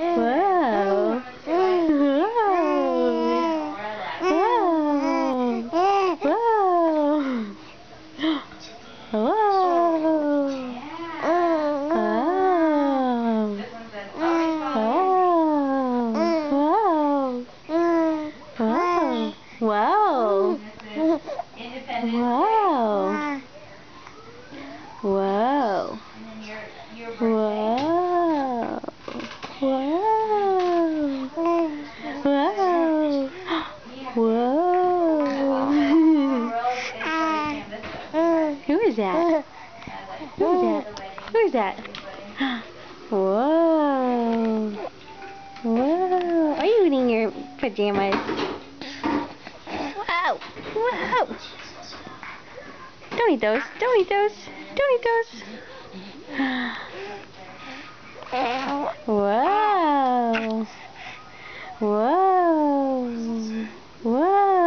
Whoa. Whoa. Whoa. Whoa. Wow. Wow. Wow. Wow. Wow. Wow. Whoa. Who is that? Who is that? Who is that? Whoa. Whoa. Are you eating your pajamas? Wow. Whoa. Don't eat those. Don't eat those. Don't eat those. Wow. Whoa. Whoa.